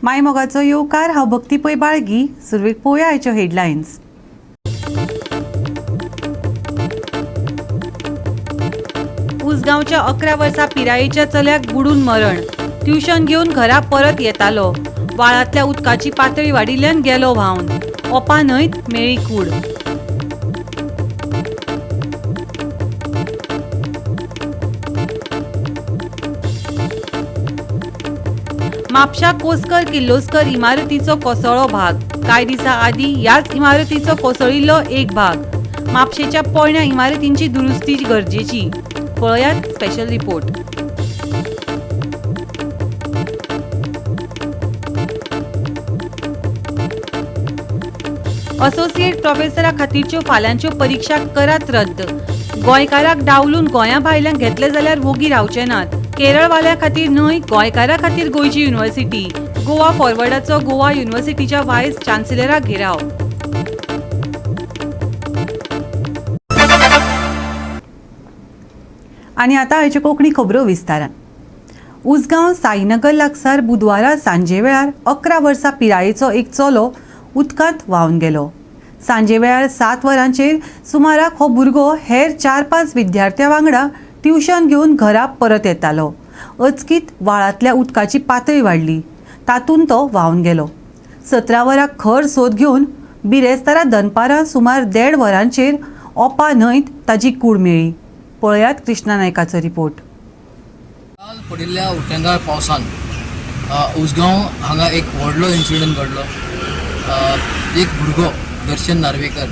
मायमोगाचो येवकार हांव भक्ती पै बाळगी. सुरवेक पळोवया आयच्यो हेडलायन्स. उसगांवच्या 11 वर्सां पिरायेच्या चल्याक बुडून मरण. ट्युशन घेवन घरा परत येतालो. व्हाळांतल्या उदकाची पातळी वाडिल्ल्यान गेलो व्हांवन. ओपा न्हंयत मेळ्ळी कूड. म्हापशा कोसकर किर्लोस्कर इमारतीचो कोसळ्ळो भाग. कांय दिसा आदीं ह्याच इमारतीचो कोसळिल्लो एक भाग. म्हापशेच्या पोरण्या इमारतींची दुरुस्ती गरजेची. पळयात स्पेशल रिपोर्ट. असोसिएट प्रोफेसरा खातीरच्यो फाल्यांच्यो परीक्षा करात रद्द. गोंयकाराक डावलून गोंया भायल्यान घेतले जाल्यार वोगी रावचे नात. केरळवाल्या खातीर न्हय, गोंयकारा खातीर गोंयची युनिव्हर्सिटी. गोवा फॉरवर्डाचो गोवा युनिव्हर्सिटीच्या व्हायस चान्सेलराक घेराव. आनी आतां आयच्यो कोंकणी खबरो विस्तारान. उसगांव साईनगर लागसार बुधवारा सांजे वेळार 11 वर्सां पिरायेचो एक चलो उदकांत व्हांवन गेलो. सांजे वेळार 7 वरांचेर सुमाराक हो भुरगो हेर 4-5 विद्यार्थ्यां वांगडा ट्युशन घेवन घरा परत येतालो. अचकीत व्हाळांतल्या उदकाची पातळी वाडली. तातूंत तो व्हांवन गेलो. 17 वरां खर सोद घेवन बिरेस्तारा दनपारां सुमार 1.5 वरांचेर ओपा न्हंयत ताची कूड मेळ्ळी. पळयात कृष्णा नायकाचो रिपोर्ट. काल पडिल्ल्या उटंगार पावसान उसगांव हांगा एक व्हडलो इन्सिडंट घडलो. एक भुरगो दर्शन नार्वेकर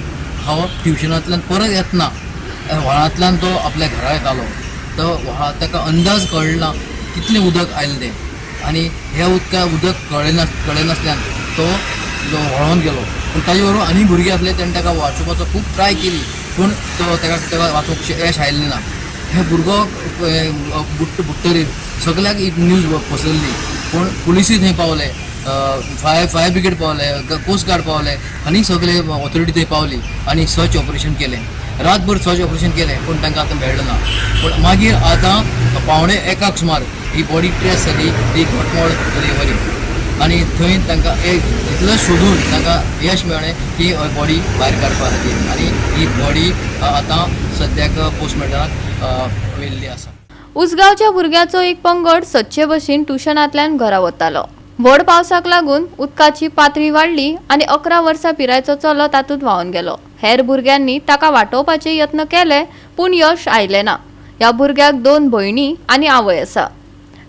हो ट्युशनांतल्यान परत येतना व्हाळांतल्यान तो आपल्या घरा येतालो. तो ताका अंदाज कळना कितलें उदक आयलें तें आनी हे उदक कळनासल्यान तो व्हाळोन गेलो. पूण ताजे बरोबर आनी भुरगीं आसले तेणें ताका वाचोवपाचो खूब ट्राय केली पूण ताका वाचोवंक यश आयलें ना. हे भुरगो बुडटरीर सगळ्याक एक न्यूज पसरली पूण पुलिसूय थंय पावले, फायर ब्रिगेड पावले, कोस्ट गार्ड पावले आनी सगळे ऑथॉरिटी थंय पावली आनी सर्च ऑपरेशन केलें. रातभर सर्च ऑपरेशन केलें पूण तांकां आतां मेळ्ळो ना. पूण मागीर आतां 1:15 सुमार ही बॉडी ट्रेस जाली, ती घोटमोड डिलिव्हरी आनी थंय तांकां इतलें सोदून तांकां यश मेळ्ळें की बॉडी भायर काडपा खातीर आनी ही बॉडी आतां सद्याक पोस्टमॉर्टमाक व्हेल्ली आसा. उसगांवच्या भुरग्याचो एक पंगड सदचे भशेन ट्युशनांतल्यान घरा वतालो. व्हड पावसाक लागून उदकाची पातळी वाडली आनी 11 वर्सां पिरायेचो चलो तातूंत व्हांवन गेलो. हेर भुरग्यांनी ताका वाटावपाचे यत्न केले पूण यश आयलें ना. ह्या भुरग्याक 2 भयणी आनी आवय आसा.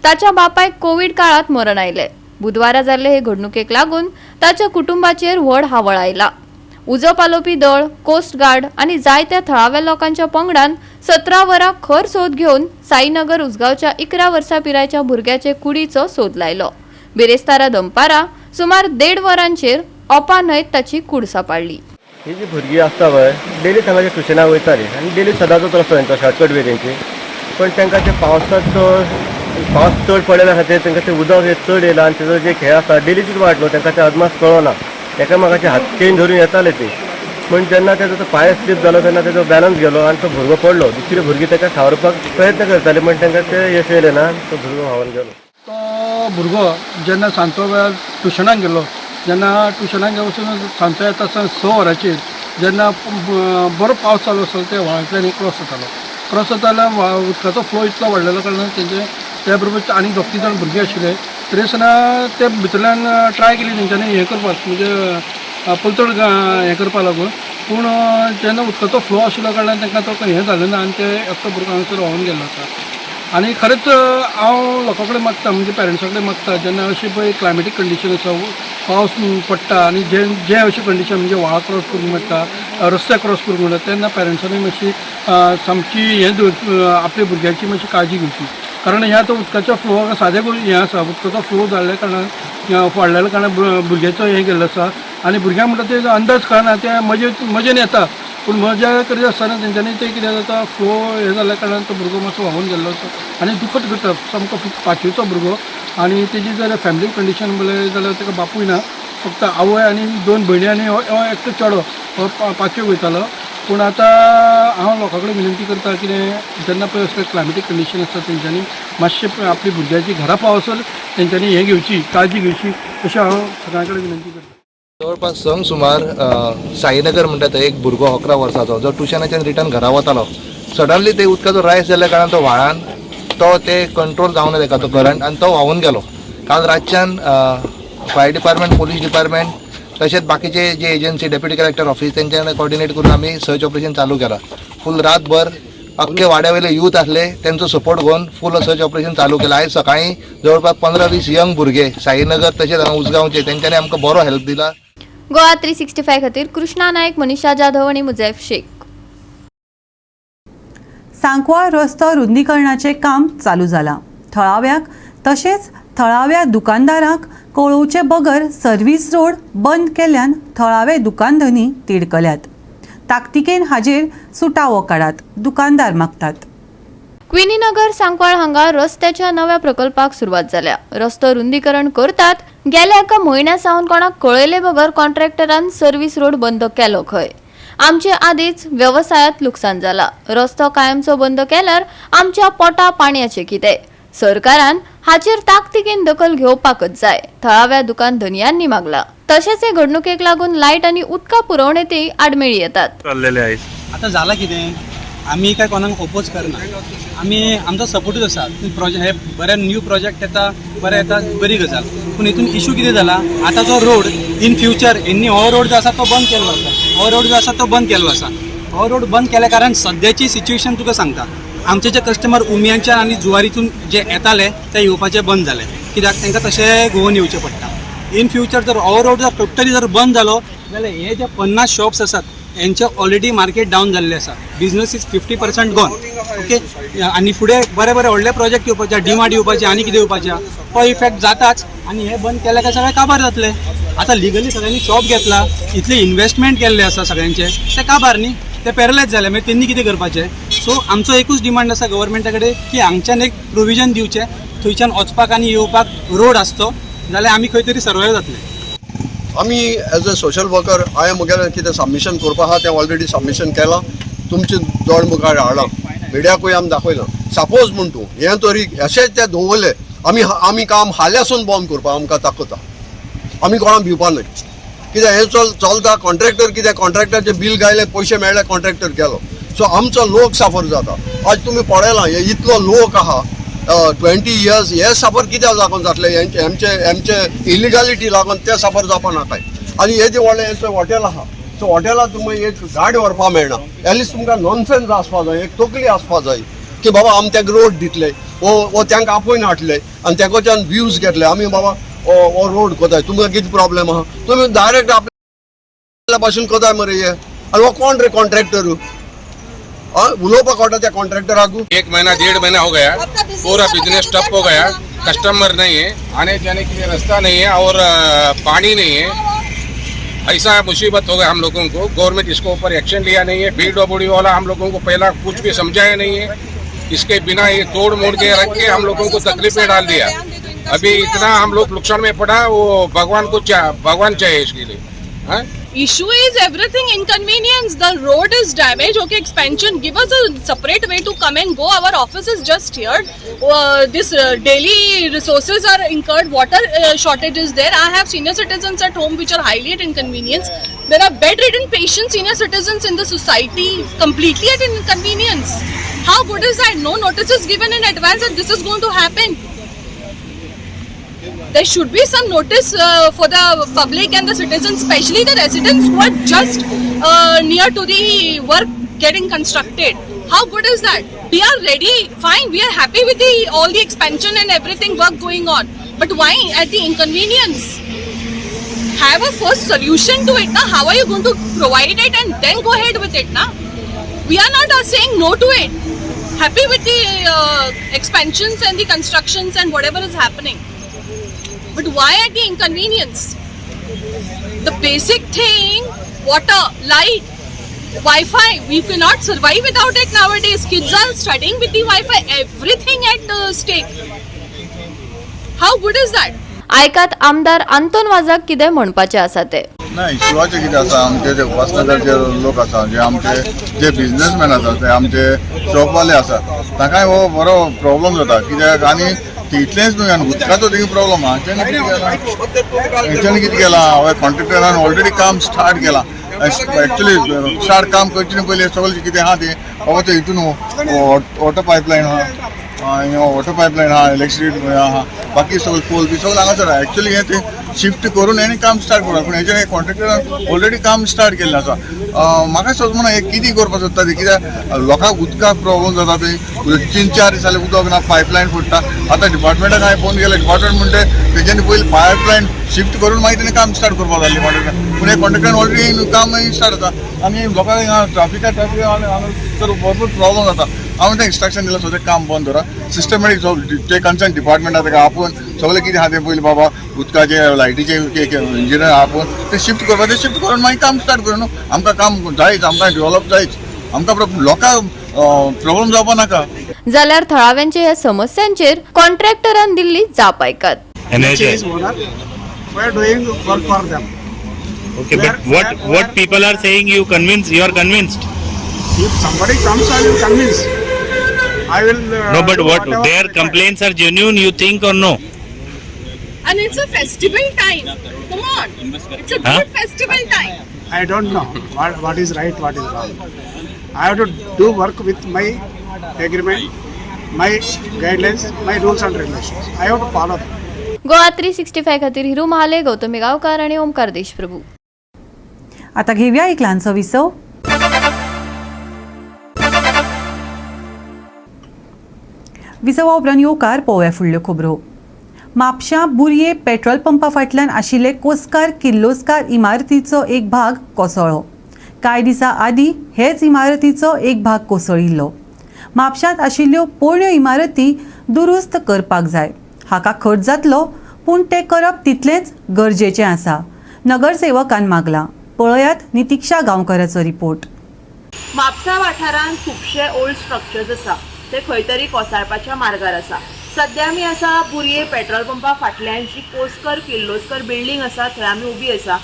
ताच्या बापायक कोविड काळात मरण आयलें. बुधवारा जाल्ले हे घडणुकेक लागून ताच्या कुटुंबाचेर व्हड हावळ आयला. उजो पालोवपी दळ, कोस्ट गार्ड आनी जायत्या थळाव्या लोकांच्या पंगडान 17 वरां खर सोद घेवन साईनगर उसगांवच्या 11 वर्सां पिरायेच्या भुरग्याचे कुडीचो सोद लायलो. बिरेस्तारा दनपारां सुमार 1.5 वरांचेर ओपा न्हंयत ताची कूड सांपाडली. ही जी भुरगीं आसता पळय डेली तांच्या ट्युशनाक वयतालीं आनी डेली सदांचो रस्तो तांचो शॉर्टकट वेरेंची. पण तांकां ते पावसाचो पावस चड पडलेल्या खातीर तांकां तें उदक चड येयलां आनी तेजो जे खेळ आसा डेलीचीच वाट न्हू तांकां तें अदमास कळना. एकामेकाचे हात चेन धरून येताले ते. पण जेन्ना तेजो तो पांय स्लीप जालो तेन्ना तेजो बॅलन्स गेलो आनी तो भुरगो पडलो. दुसरी भुरगीं ताका सावरपाक प्रयत्न करतालीं पण तांकां तें यश येयलें ना. तो भुरगो व्हांवन गेलो. तो भुरगो जेन्ना सांजचो वेळार ट्युशनाक गेलो, जेन्ना ट्युशनाक वचून सांजचो येता आसतना 6 वरांचेर जेन्ना बरो पावस चालू आसलो ते व्हाळांतल्यान क्रॉस जातालो उदकाचो फ्लो इतलो वाडलेलो कारणान त्या बरोबर आनी 2-3 जाण भुरगीं आशिल्ले. तरी आसतना ते भितरल्यान ट्राय केली तेंच्यांनी हें करपाक म्हणजे पलतड हें करपा लागून. पूण जेन्ना उदकाचो फ्लो आशिल्लो कारणान तांकां तो हें जालें ना आनी ते एकटो भुरगो हांगासर व्हांवन गेल्लो आसा. आनी खरेंच हांव लोकां कडेन मागता म्हणजे पेरंट्सां कडेन मागता जेन्ना अशी पळय क्लायमेटीक कंडिशन आसा, पावस पडटा आनी जे अशी कंडिशन म्हणजे व्हाळ क्रॉस करूंक मेळटा, रस्ते क्रॉस करूंक मेळटा तेन्ना पेरंट्सांनी मातशी सामकी आपल्या भुरग्याची मातशी काळजी घेवची. कारण ह्या तो उदकाच्या फ्लोवाक सादें हें आसा, उदकाचो फ्लो जाल्ल्या कारणान वाडलेल्या कारणान भुरग्याचो हें गेल्लो आसा आनी भुरग्यांक म्हणटा ते अंदाज कळना ते मजेन येता. पूण मजा करीत आसतना तेंच्यांनी ते कितें जाता फ्लो हें जाल्ल्या कारणान तो भुरगो मातसो व्हांवून गेल्लो आसा आनी दुखत करता. सामको 5वेचो भुरगो आनी तेजी जर फॅमिली कंडिशन बरें जाल्यार ताका बापूय ना, फक्त आवय आनी 2 भयणी आनी हो एकटो चेडो हो 5वेक वयतालो. पूण आतां हांव लोकां कडेन विनंती करता कितें जेन्ना पळय असले क्लायमेटीक कंडिशन आसता तेंच्यांनी मातशें आपली भुरग्यांची घरा पावसर तेंच्यांनी हें घेवची काळजी घेवची अशें हांव सगळ्यां कडेन विनंती करता. जवळपास संक सुमार साईनगर म्हणटा थंय एक भुरगो 11 वर्साचो जो ट्युशनाच्यान रिटर्न घरा वतालो. सडनली ते उदकाचो रायस जाल्ल्या कारणान तो व्हाळान तो ते कंट्रोल जावना तेका तो करंट आनी तो व्हांवून गेलो. काल रातच्यान फायर डिपार्टमेंट, पोलीस डिपार्टमेंट तशेंच बाकीचे जे एजन्सी, डेप्युटी कलेक्टर ऑफिस तेंच्यान कोऑर्डिनेट करून आमी सर्च ऑपरेशन चालू केलां. फूल रातभर अख्खे वाड्यावयले यूथ आसले तेंचो सपोर्ट घेवन फूल सर्च ऑपरेशन चालू केलां. आयज सकाळीं जवळपास 15-20 यंग भुरगे साईनगर तशेंच हांगा उसगांवचे तेंच्यांनी आमकां बरो हेल्प दिला. गोवा 365 खातीर कृष्णा नायक, मनीषा जाधव आणि मुजैफ शेख. सांकवाळ रस्तो रुंदीकरणाचें काम चालू जालां. थळाव्याक तशेंच थळाव्या दुकानदारांक कळोवचे बगर सर्व्हिस रोड बंद केल्ल्यान थळावे दुकानधनी तिडकल्यात. ताकतिकेन हाजेर सुटावो काडात, दुकानदार मागतात. क्विनीनगर सांकवाळ हांगा रस्त्याच्या नव्या प्रकल्पाक सुरवात जाल्या. रस्तो रुंदीकरण करतात गेल्या एका म्हयन्या सावन कोणाक कळयले बगर कॉन्ट्रॅक्टरान सर्व्हिस रोड बंद केलो खंय. आमचे आदींच व्यवसायात लुकसाण जाला. रस्तो कायमचो बंद केल्यार आमच्या पोटा पाणयाचें कितें? सरकारान हाचेर ताकतिकेन दखल घेवपाकच जाय, थळाव्या दुकान धनियांनी मागला. तशेंच हे घडणुकेक लागून लायट आनी उदका पुरवणेतय आडमेळी येतात. आता झालं कितें, आमी काय कोणाक ओपोज करना, आमी आमचो सपोर्टूच आसा. प्रोजेक्ट हे बरे न्यू प्रोजेक्ट येता, बरें येता, बरी गजाल. पूण हितून इशू कितें जाला, आतां जो रोड इन फ्युचर हेंनी हो रोड जो आसा तो बंद केल्लो आसा. हो रोड जो आसा तो बंद केल्लो आसा. हो रोड बंद केल्या कारण सद्याची सिच्युएशन तुका सांगता, आमचे जे कस्टमर उमियांच्यान आनी जुवारीतून जे येताले ते येवपाचे बंद जाले. कित्याक तांकां तशें घुंवून येवचें पडटा. इन फ्युचर जर हो रोड जर टोटली जर बंद जालो जाल्यार हे जे 50 शॉप्स आसात यांचे ऑलरेडी मार्केट डावन जाल्ले आसा. Business is 50% gone. ओके, आनी फुडें बरे बरे व्हडले प्रोजेक्ट येवपाचे, डिमांड येवपाचे, आनी कितें येवपाचे, तो इफेक्ट जाताच. आनी हे बंद केल्या काय सगळें काबार जातले. आतां लिगली सगळ्यांनी शॉप घेतला, इतले इन्व्हेस्टमेंट केल्ले आसा सगळ्यांचे, ते काबार न्ही, ते पॅरलायज जाले. मागीर तेंनी कितें करपाचें? सो आमचो एकूच डिमांड आसा गव्हर्मेंटा कडेन की हांगच्यान एक प्रोविजन दिवचें, थंयच्यान वचपाक आनी येवपाक रोड आसचो जाल्यार आमी खंय तरी सर्वायव जातले. आमी एज अ सोशल वर्कर हांवें मुगेलें कितें सबमिशन करपा आहा तें ऑलरेडी सबमिशन केलां, तुमचे दोळ मुखार हाडलां, मिडियाकूय आमी दाखयलां. सपोज म्हूण तूं हें तरी अशेंच तें दवरलें, आमी काम हाल्यासून बंद करपा आमकां ताकता. आमी कोणाक भिवपा न्हय. कित्याक हें चलता, कॉन्ट्रॅक्टर कितें कॉन्ट्रॅक्टराचें बील गायलें, पयशे मेळ्ळे, कॉन्ट्रॅक्टर गेलो. सो आमचो लोक सफर जाता. आज तुमी पळयलां हे इतलो लोक आहा 20 years हे सफर कित्याक लागून जातले, हेंचे इलिगॅलिटी लागून ते सफर जावपा नाकाय. आनी हे जे व्हडलें हेंचें हॉटेल आहा, सो हॉटेलांत तुमी एक गाडी व्हरपा मेळना. एटलिस्ट तुमकां नॉनसेन्स आसपा जाय, एक तकली आसपा जाय की बाबा आमी तांकां रोड दितले, वो तांकां आपयन हाडले आनी तेकोच्यान व्ह्यूज घेतले. आमी बाबा हो रोड कोताय, तुमकां कितें प्रॉब्लेम आहा, तुमी डायरेक्ट आपल्या भाशेन कोताय मरे हे. आनी हो कोण रे कॉन्ट्रॅक्टर? उलोवपाक कळटा त्या कॉन्ट्रॅक्टराक. 1 महीना 1.5 महीना हो गया, पूरा बिजनेस ठप हो गया, कस्टमर नहीं है, आने जाने के लिए रास्ता नहीं है और पानी नहीं है. ऐसा मुसीबत हो गया हम लोगों को. गवर्नमेंट इसको ऊपर एक्शन लिया नहीं है. BWD वाला हम लोगों को पहला कुछ भी समझाया नहीं है. इसके बिना ये तोड़ मोड़ के रख के हम लोगों को तकलीफ में डाल दिया. अभी इतना हम लोग नुकसान में पड़ा, वो भगवान चाहिए इसके लिए. Issue is everything inconvenience. The road is damaged. Okay, expansion. Give us a separate way to come and go. Our office is just here. This daily resources are incurred. Water shortage is there. I have senior citizens at home which are highly at inconvenience. There are bedridden patient senior citizens in the society completely at inconvenience. How good is that? No notice is given in advance that this is going to happen. There should be some notice for the public and the citizens, especially the residents who are just near to the work getting constructed. How good is that? We are ready, fine, we are happy with all the expansion and everything work going on. But why at the inconvenience? Have a first solution to it, na? How are you going to provide it and then go ahead with it, na? We are not saying no to it. Happy with the expansions and the constructions and whatever is happening. But why at the inconvenience? The basic thing, water, light, Wi-Fi, we cannot survive without it nowadays. Kids are studying with the Wi-Fi, everything at stake. How good is that? आयकात आमदार आंतोन वाजाक कितें म्हणपाचें आसा ते. ना इशूवाचें कितें आसा आमचे जे उपासनगरचे लोक आसा जे आमचे जे बिझनेसमॅन आसा ते आमचे शॉपवाले आसा ताकाय हो बरो प्रॉब्लम जाता कित्याक आनी इतलेंच न्हू आनी उदकाचो थिंग प्रॉब्लम आहा हेंच्यांनी कितें केलां हांवें कॉन्ट्रॅक्टरान ऑलरेडी काम स्टार्ट केलां एक्चुली स्टार्ट काम करचे पयलीं सगळें कितें आहा तें बाबा ते हितून वॉटर पायपलायन आहा वॉटर पायपलायन आहा इलेक्ट्रिसिटी आहा बाकी सगळें पोल बी सगळें हांगासर आहा एक्चुली हें ते शिफ्ट करून हेणी काम स्टार्ट करता पूण हेजें कॉन्ट्रॅक्टरान ऑलरेडी काम स्टार्ट केल्लें आसा म्हाका समजना हें कितें करपाक सोदता तें कित्याक लोकांक उदकाक प्रॉब्लम जाता थंय 3-4 दीस जाले उदक ना पायपलायन फुट्टा आतां डिपार्टमेंटाक हांवें फोन केला डिपार्टमेंट म्हणटा तेज्यानी पयलीं पायपलायन शिफ्ट करून मागीर तेणें काम स्टार्ट करपाक जाल्लें कॉन्ट्रॅक्टरान पूण हे कॉन्ट्रॅक्टरान ऑलरेडी काम स्टार्ट जाता आनी लोकांक हिंगा ट्राफिका तर भरपूर प्रॉब्लम जाता हांवें तें इंस्ट्रक्शन दिलां सो तें काम बंद दवरा सिस्टमॅटीक ते कन्सर्न डिपार्टमेंट आसा तेका आपूण सगळें कितें आहा तें पयलीं बाबा उदकाचे लायटीचे इंजिनियर आपूण ते शिफ्ट करपा ते शिफ्ट करून मागीर काम स्टार्ट करूं न्हू आमकां काम जायच आमकां डेवलप जायच आमकां लोकांक प्रॉब्लम जावपा नाका जाल्यार थळाव्यांचे ह्या समस्यांचेर कॉन्ट्रॅक्टरान दिल्ली जाप आयकात. We are doing work for them. Okay, but what people are saying, you are convinced? If somebody comes, I will convince. I will. No, but what their complaints are genuine, you think or no? And it's a festival time. Come on. It's a good festival time. I don't know what is right, what is wrong. I have to do work with my agreement, my guidelines, my rules and regulations. I have to follow them. GOA365 खातीर हिरू महाले, गौतमी गावकार आणि ओमकार देशप्रभू. आता घेऊया एक ल्हानसो विसव. विसवा उपरांत येवकार पळोवया फुडल्यो खबरो. म्हापशां बुरये पेट्रोल पंपा फाटल्यान आशिल्ले कोस्कार किर्लोस्कार इमारतीचो एक भाग कोसळ्ळो. कांय दिसा आदीं हेच इमारतीचो एक भाग कोसळिल्लो. म्हापशांत आशिल्ल्यो पोरण्यो इमारती दुरुस्त करपाक जाय. हाका खर्च जातलो पूण तें करप तितलेंच गरजेचें आसा. नगरसेवकान मागलां. पळयात नितिक्षा गांवकाराचो रिपोर्ट. म्हापसा वाठारांत खुबशे ओल्ड स्ट्रक्चर्स आसा ते खंय तरी कोसळपाच्या मार्गार आसा. सद्या आमी आसा बुरये पेट्रोल पंपा फाटल्यान जी कोस्कर किर्लोस्कर बिल्डींग आसा थंय आमी उबी आसा.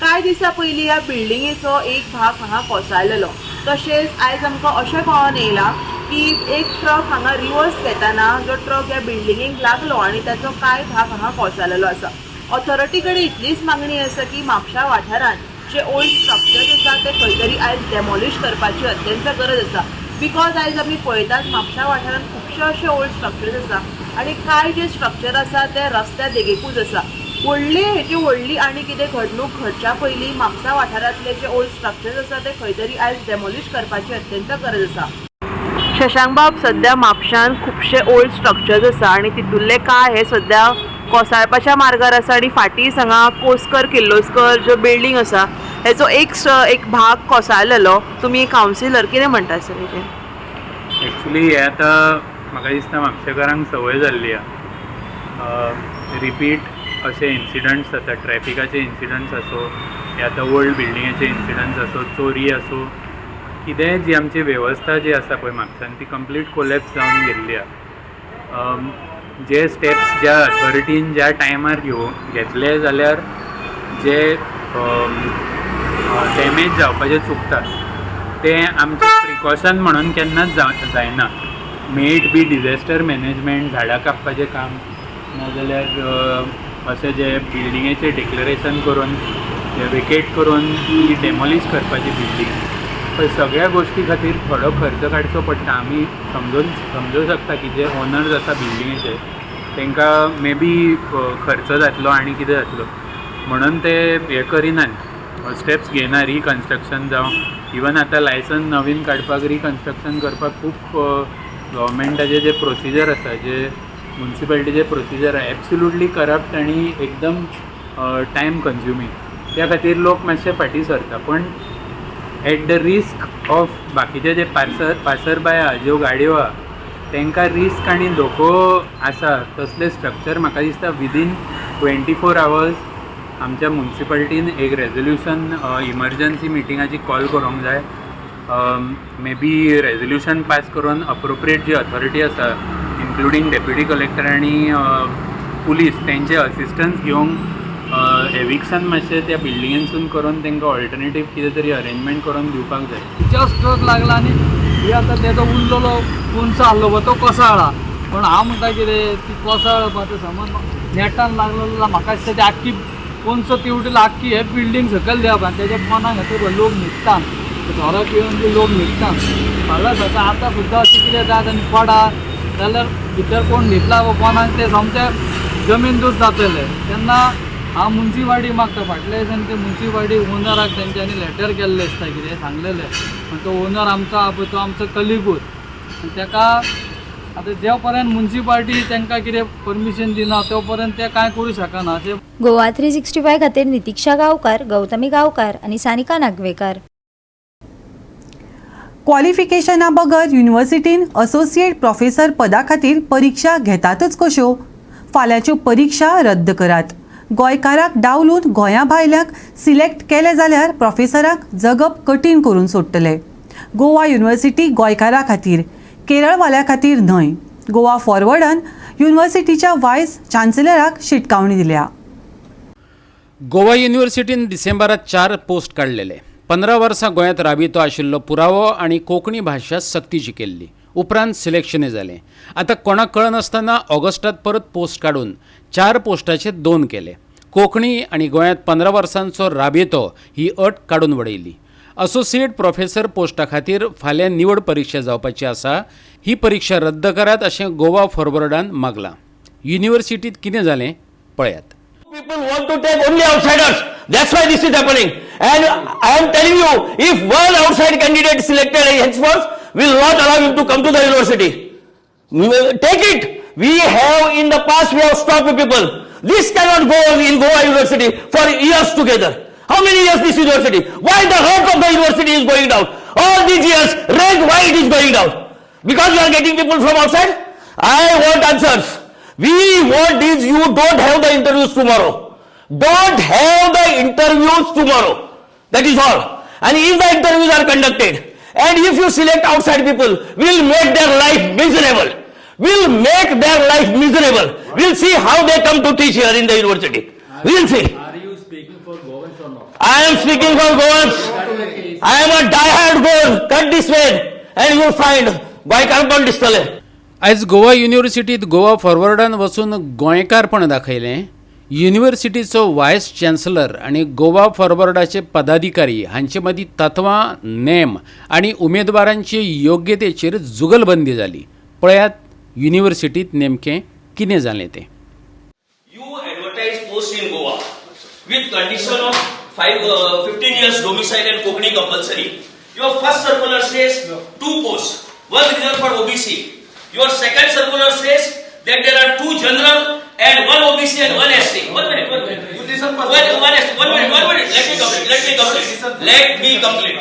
कांय दिसा पयलीं ह्या बिल्डिंगेचो एक भाग हांगा कोसळलेलो. तशेंच आयज आमकां अशें कळोन येयलां की एक ट्रक हांगा रिवर्स घेताना जो ट्रक ह्या बिल्डिंगेक लागलो आनी ताचो कांय भाग हांगा कोसळलेलो आसा. ऑथॉरिटी कडेन इतलीच मागणी आसा की म्हापशा वाठारांत जे ओल्ड स्ट्रक्चर्स आसा ते खंय तरी आयज डेमॉलिश करपाची अत्यंत गरज आसा. बिकॉज आयज आमी पळयतात म्हापशा वाठारांत खुबशे अशे ओल्ड स्ट्रक्चर्स आसा आनी कांय जे स्ट्रक्चर आसा ते रस्त्या देगेकूच आसा. व्हडली आनी कितें घडणूक घडच्या पयलीं म्हापसा वाठारांतले जे ओल्ड स्ट्रक्चर्स आसा ते खंय तरी आयज डेमॉलिश करपाची अत्यंत गरज आसा. शशांक बाब, सद्या म्हापशांत खुबशे ओल्ड स्ट्रक्चर्स आसा आनी तितूंतले कांय हे सद्या कोसळपाच्या मार्गार आसा आनी फाटीं हांगा कोस्कर किर्लोस्कर ज्यो बिल्डींग आसा हेचो एक भाग कोसळलेलो. तुमी कावन्सिलर कितें म्हणटा सर हेजेर? एक्चुली हे आतां म्हाका दिसता म्हापशेकारांक संवय जाल्ली आहा. रिपीट अशे इन्सिडंट्स जाता, ट्रॅफिकाचे इन्सिडंट्स आसूं हे आतां ओल्ड बिल्डिंगेचे इन्सिडंट्स आसूं, चोरी आसूं, कितेंय जी आमची वेवस्था जी आसा पळय म्हापशान ती कंप्लीट कोलॅप्स जावन गेल्ली आहा. जे स्टेप्स ज्या अथॉरिटीन ज्या टायमार घेतले जाल्यार जे डॅमेज जावपाचे चुकतात ते आमचे प्रिकॉशन म्हणून केन्नाच जायना. मे इट बी डिझॅस्टर मॅनेजमेंट, झाडां कापपाचें काम, नाजाल्यार अशें जे बिल्डिंगेचें डिक्लरेशन करून वेकेट करून ती डेमॉलिश करपाची बिल्डींग, पळय सगळ्या गोश्टी खातीर थोडो खर्च काडचो पडटा. आमी समजूं शकता की जे ओनर्स आसा बिल्डिंगेचे तांकां मे बी खर्च जातलो आनी कितें जातलो म्हणून ते हे करिनात, स्टेप्स घेयना. रिकन्स्ट्रक्शन जावं इवन आतां लायसन्स नवीन काडपाक रिकन्स्ट्रक्शन करपाक खूब गव्हर्मेंटाचे जे प्रोसिजर आसा, जे म्युन्सिपालिटीचे प्रोसिजर आसा, एब्सोल्युटली करप्ट आनी एकदम टायम कन्ज्युमींग. त्या खातीर लोक मातशे फाटीं सरता. पण एट द रिस्क ऑफ बाकीचे जे पासरबाय आहा, ज्यो गाडयो आहा तांकां रिस्क आनी धोको आसा तसले स्ट्रक्चर म्हाका दिसता विदीन 24 hours आमच्या म्युन्सिपालिटीन एक रेजोल्युशन इमर्जन्सी मिटिंगाची कॉल करूंक जाय. मे बी रेजोल्युशन पास करून अप्रोप्रिएट जी अथॉरिटी आसा इन्क्लुडींग डेप्युटी कलेक्टर आनी पुलीस तेंचे असिस्टन्स घेवंक एविक्सन मातशें त्या बिल्डिंगेनसून करून तांकां ऑल्टरनेटीव कितें तरी अरेंजमेंट करून दिवपाक जाय. जस्ट ट्रक लागला आनी ही आतां तेजो उरलेलो कोणसो आहलो तो कोसळ्ळा. पण हांव म्हणटा कितें ती कोसळपाचो समज नेटान लागलो जाल्यार म्हाका दिसता ती आख्खी कोणसो तिवटील आख्खी हे बिल्डींग सकयल देवप तेज्या पोंदाक खातीर लोक न्हिदता, घराक येवन बी लोक न्हिदता. फाल्यां सकाळ आतां सुद्दां अशें कितें जात आनी पडा जाल्यार भितर कोण न्हिदला वा कोणाक ते सामकें जमीन दूस जातले. तेन्ना हांव मुन्सिपाल्टी मागता फाटल्या दिसांनी ते मुन्सिपाल्टी ओनराक तेंच्यांनी लेटर केल्लें दिसता कितें सांगलेलें. पण तो ओनर आमचो आहा पळय तो आमचो कलिगूच. ताका आतां जे पर्यंत मुन्सिपाल्टी तांकां कितें परमिशन दिना तो पर्यंत ते कांय करूं शकना. अशें गोवा 365 खातीर नितीक्षा गांवकार, गौतमी गांवकार आनी सानिका नागवेकर. क्वॉलिफिकेशना बगर युनिव्हर्सिटीन असोसिएट प्रोफेसर पदा खातीर परीक्षा घेतातच कश्यो? फाल्यांच्यो परीक्षा रद्द करात. गोंयकाराक डावलून गोंया भायल्यांक सिलेक्ट केले जाल्यार प्रोफेसराक जगप कठीण करून सोडटले. गोवा युनिव्हर्सिटी गोंयकारां खातीर, केरळवाल्या खातीर न्हय. गोवा फॉरवर्डान युनिव्हर्सिटीच्या वायस चान्सेलराक शिटकावणी दिल्या. गोवा युनिव्हर्सिटीन डिसेंबरात 4 पोस्ट काडलेले. 15 वर्सां गोंयांत राबितो आशिल्लो पुरावो आनी कोंकणी भाशा सक्तीची केल्ली. उपरांत सिलेक्शनय जालें. आतां कोणाक कळनासतना ऑगस्टात परत पोस्ट काडून 4 पोस्टाचे 2 केले. कोंकणी आनी गोंयांत 15 वर्सांचो राबितो ही अट काडून उडयली. असोसिएट प्रोफेसर पोस्टा खातीर फाल्यां निवड परीक्षा जावपाची आसा. ही परीक्षा रद्द करात अशें गोवा फॉरवर्डान मागलां. युनिव्हर्सिटींत कितें जालें पळयात. People want to take only outsiders. That's why this is happening. And I am telling you, if one outside candidate is selected henceforth, we will not allow him to come to the university. Take it. We have in the past we have stopped people. This cannot go on in Goa University for years together. How many years this university? Why the rank of the university is going down? All these years, rank why it is going down? Because you are getting people from outside? I want answers. We want this. You don't have the interviews tomorrow. Don't have the interviews tomorrow. That is all. And if the interviews are conducted, and if you select outside people, we'll make their life miserable. We'll make their life miserable. We'll see how they come to teach here in the university. We'll see. Are you speaking for Goans or not? I am speaking for Goans. I am a die-hard Goan. Cut this way, and you will find by Karpan Distale. आयज गोवा युनिव्हर्सिटीत गोवा फॉरवर्डान वचून गोंयकारपण दाखयलें. युनिव्हर्सिटीचो वायस chancellor आनी गोवा फॉरवर्डाचे पदाधिकारी हांचे मदीं तत्वां, नेम आनी उमेदवारांचे योग्यतेचेर जुगलबंदी जाली. पळयात युनिव्हर्सिटीत नेमकें कितें जालें तें. You advertise post in Goa with condition of 15 years domicile and Konkani compulsory. Your first circular says 2 posts, 1 reserved for OBC. Your second circular says that there are 2 general and 1 OBC and 1 SC. One minute. You listen first. One SC. One minute. Let me complete.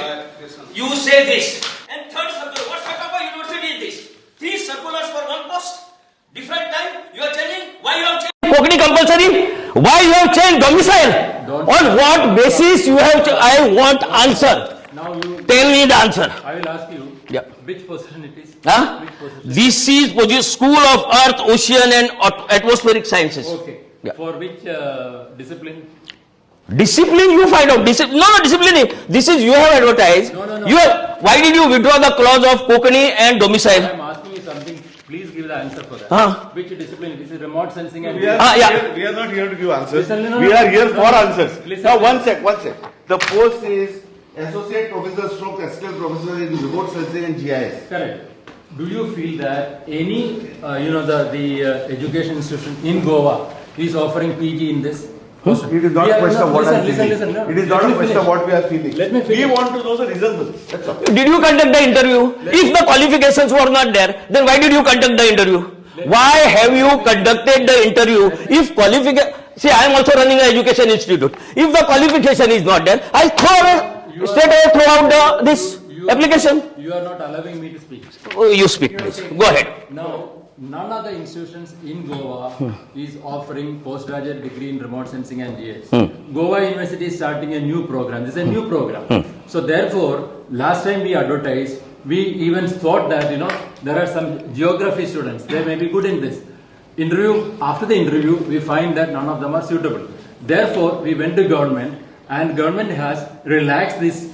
You say this. And third circular. What sort of a university is this? 3 circulars for 1 post. Different time. You are changing. Why you have changed? Konkani compulsory. Why you have changed domicile? On what basis you have? I want answer. Now you tell me the answer. I will ask you. Yeah. Which position it is? Huh? Which position? This is School of Earth, Ocean and Atmospheric Sciences. Okay. Yeah. For which discipline? Discipline you find out. No, discipline. This is you have advertised. No. You have, why did you withdraw the clause of Konkani and domicile? I am asking you something. Please give the answer for that. Which discipline? This is remote sensing and... We are not here to give answers. We are here for answers. Listen. Now, one sec. The post is Associate Professor stroke Assistant Professor in Remote Sensing and GIS. Correct. Do you feel that any, the education institution in Goa is offering PG in this? It is not a question of what I am feeling. Listen. No. It is not a question of what we are feeling. Let me finish. We want to know the reasons. That's all. Did you conduct the interview? If the qualifications were not there, then why did you conduct the interview? Why have you conducted the interview? If qualification, see, I am also running an education institute. If the qualification is not there, I straight away throw out this application. You are not allowing me to speak. You speak, please. Go ahead. Now, none of the institutions in Goa is offering postgraduate degree in remote sensing and GIS. Goa University is starting a new program. This is a new program. So therefore, last time we advertised, we even thought that, there are some geography students. They may be good in this. After the interview, we find that none of them are suitable. Therefore, we went to government, and government has relaxed this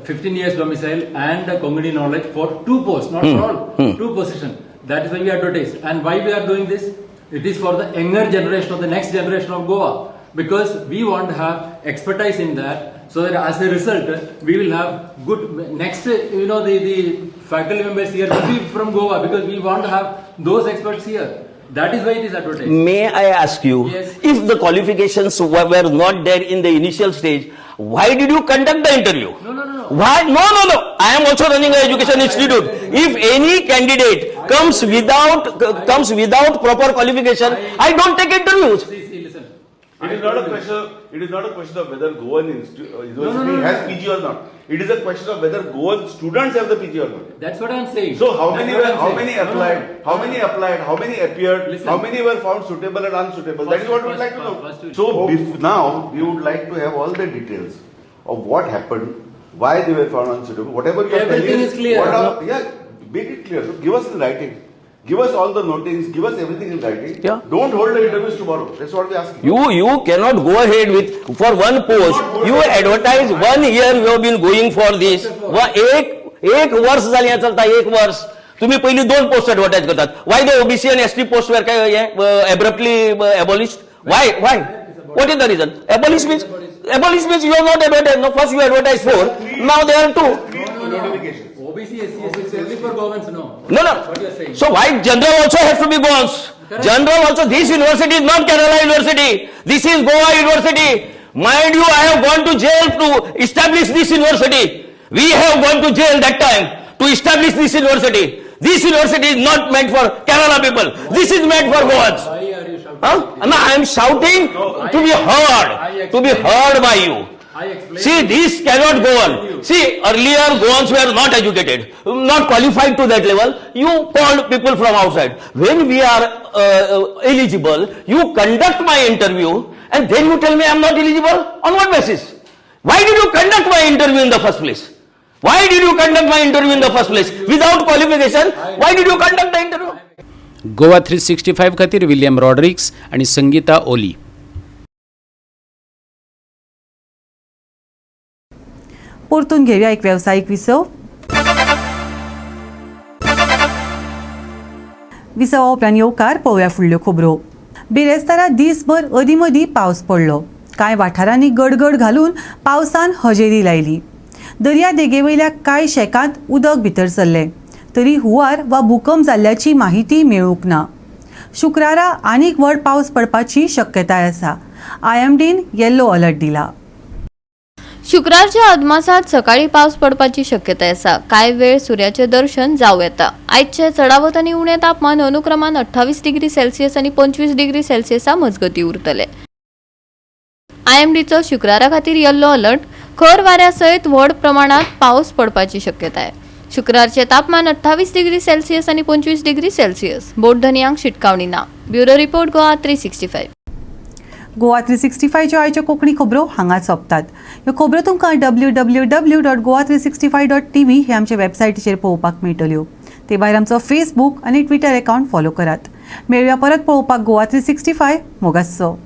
15 years domicile and Konkani knowledge for 2 posts, not for all, 2 positions. That is why we advertise. And why we are doing this? It is for the younger generation, of the next generation of Goa, because we want to have expertise in that, so that as a result we will have good next, the faculty members here will be from Goa, because we want to have those experts here. That is why it is advertised. May I ask you, Yes. if the qualifications were not there in the initial stage, why did you conduct the interview? No. Why? No. I am also running an education institute. If any candidate comes without proper qualification, I don't take interviews. See, listen. It is not a question of whether Goan university has PG or not. It is a question of whether Goan students have the PG or not. That's what I am saying. So how That's many what I am applied? saying. How many applied? How many appeared? Listen. How many were found suitable and unsuitable? That is what we would like to know. First- So now we would like to have all the details of what happened, why they were found unsuitable. Whatever you are telling Everything us, is clear. make it clear. So give us in writing. Give us all the notings. Give us everything in writing. Yeah. Don't hold the interviews tomorrow. That's what we are asking. You cannot go ahead with, for one post, you advertise 1 year you have been going for this. एक वर्ष झाली हे चलता, 1 वर्ष. तुम्ही पहिली 2 post advertise करतात. Why the OBC and ST posts were abruptly abolished? Why? What is the reason? Abolish means you have not advertised. No, first you advertised 4, now there are 2. Notification. OBC, SC is only for governments, no. No. What you are saying? So why general also has to be Goans? Correct. General also, this university is not Kerala University. This is Goa University. Mind you, I have gone to jail to establish this university. We have gone to jail that time to establish this university. This university is not meant for Kerala people. This is meant for Goans. Why are you shouting? No, I am shouting to be heard by you. I explained. See, this cannot go on. See, earlier Goans were not educated, not qualified to that level. You called people from outside. When we are eligible, you conduct my interview and then you tell me I am not eligible? On what basis? Why did you conduct my interview in the first place? Why did you conduct my interview in the first place? Without qualification, why did you conduct the interview? Goa 365 खातीर William Rodrigues आणि संगीता ओली. परतून घेऊया एक व्यावसायिक विसव. विसवा उपरांत येवकार पळोवया फुडल्यो खबरो. बिरेस्तारा दिसभर अदीमदीं पावस पडलो. कांय वाठारांनी गडगड घालून पावसान हजेरी लायली. दर्या देगेवयल्या कांय शेकांत उदक भितर सरलें, तरी हुंवार वा भूकंप जाल्ल्याची माहिती मेळूंक ना. शुक्रारा आनीक व्हड पावस पडपाची शक्यताय आसा. IMDन येल्लो अलर्ट दिला. शुक्रारच्या अदमासात सकाळी पावस पडपाची शक्यता आसा. कांय वेळ सूर्याचे दर्शन जावं येता. आयचे चडावत आनी उणें तापमान अनुक्रमान 28 डिग्री सेल्सियस आनी 25 डिग्री सेल्सियसा मजगती उरतले. IMDचो शुक्रारा खातीर येल्लो अलर्ट. खर वाऱ्या सयत व्हड प्रमाणात पावस पडपाची शक्यता आहे. शुक्रारचे तापमान 28 डिग्री सेल्सियस आणि 25 डिग्री सेल्सियस. बोटधन्यांक शिटकावणी ना. Bureau report Goa 365. गोवा 365च्यो आयच्यो कोंकणी खबरो हांगाच सोंपतात. ह्यो खबरो तुमकां www.goa365.tv हे आमचे वेबसायटीचेर पळोवपाक मेळटल्यो. ते भायर आमचो फेसबूक आनी ट्विटर अकावंट फॉलो करात. मेळुया परत पळोवपाक गोवा 365. मोगासो.